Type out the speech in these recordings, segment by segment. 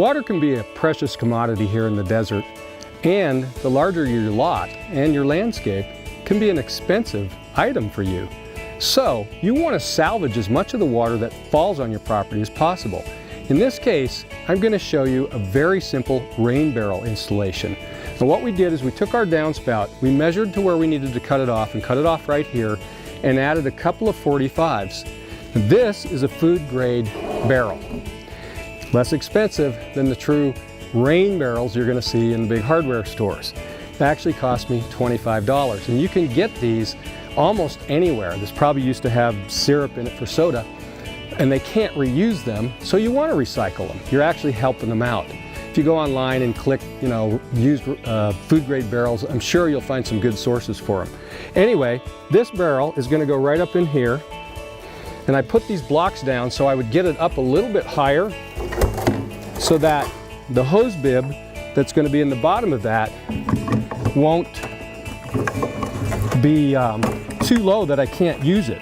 Water can be a precious commodity here in the desert, and the larger your lot and your landscape can be an expensive item for you. So you want to salvage as much of the water that falls on your property as possible. In this case, I'm going to show you a very simple rain barrel installation. And what we did is we took our downspout, we measured to where we needed to cut it off and cut it off right here, and added a couple of 45s. This is a food grade barrel. Less expensive than the true rain barrels you're going to see in big hardware stores. It actually cost me $25, and you can get these almost anywhere. This probably used to have syrup in it for soda, and they can't reuse them, so you want to recycle them. You're actually helping them out. If you go online and click, used food grade barrels, I'm sure you'll find some good sources for them. Anyway, this barrel is going to go right up in here, and I put these blocks down so I would get it up a little bit higher so that the hose bib that's going to be in the bottom of that won't be too low that I can't use it.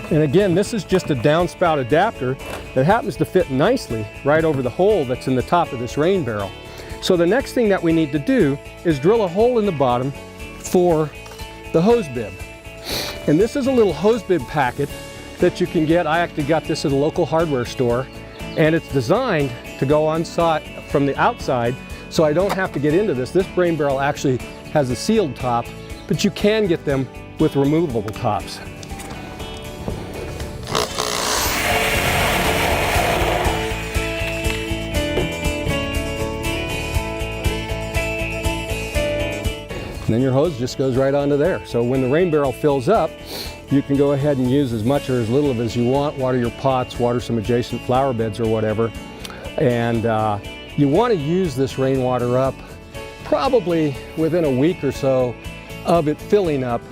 And again, this is just a downspout adapter that happens to fit nicely right over the hole that's in the top of this rain barrel. So the next thing that we need to do is drill a hole in the bottom for the hose bib. And this is a little hose bib packet that you can get. I actually got this at a local hardware store, and it's designed to go on from the outside, so I don't have to get into this. This rain barrel actually has a sealed top, but you can get them with removable tops. And then your hose just goes right onto there. So when the rain barrel fills up, you can go ahead and use as much or as little of it as you want, water your pots, water some adjacent flower beds or whatever. And you want to use this rainwater up probably within a week or so of it filling up.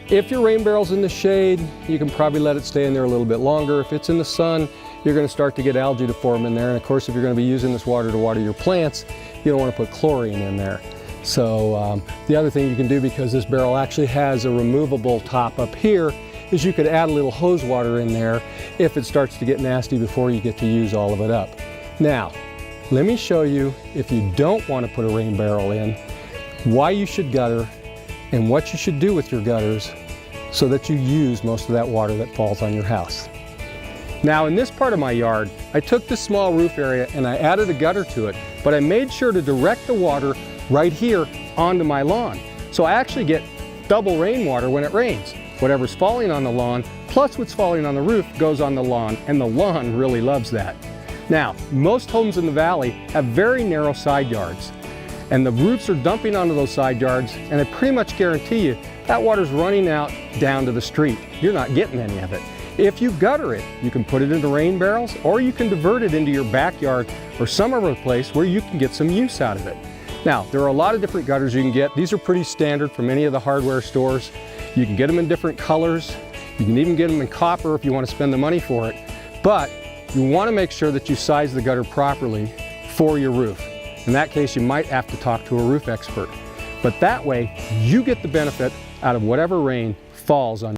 If your rain barrel's in the shade, you can probably let it stay in there a little bit longer. If it's in the sun, you're going to start to get algae to form in there. And of course, if you're going to be using this water to water your plants, you don't want to put chlorine in there. So the other thing you can do, because this barrel actually has a removable top up here, is you could add a little hose water in there if it starts to get nasty before you get to use all of it up. Now, let me show you, if you don't want to put a rain barrel in, why you should gutter and what you should do with your gutters so that you use most of that water that falls on your house. Now, in this part of my yard, I took this small roof area and I added a gutter to it, but I made sure to direct the water right here onto my lawn. So I actually get double rainwater when it rains. Whatever's falling on the lawn plus what's falling on the roof goes on the lawn, and the lawn really loves that. Now, most homes in the valley have very narrow side yards, and the roots are dumping onto those side yards, and I pretty much guarantee you that water's running out down to the street. You're not getting any of it. If you gutter it, you can put it into rain barrels, or you can divert it into your backyard or some other place where you can get some use out of it. Now, there are a lot of different gutters you can get. These are pretty standard from any of the hardware stores. You can get them in different colors. You can even get them in copper if you want to spend the money for it. But you want to make sure that you size the gutter properly for your roof. In that case, you might have to talk to a roof expert. But that way, you get the benefit out of whatever rain falls on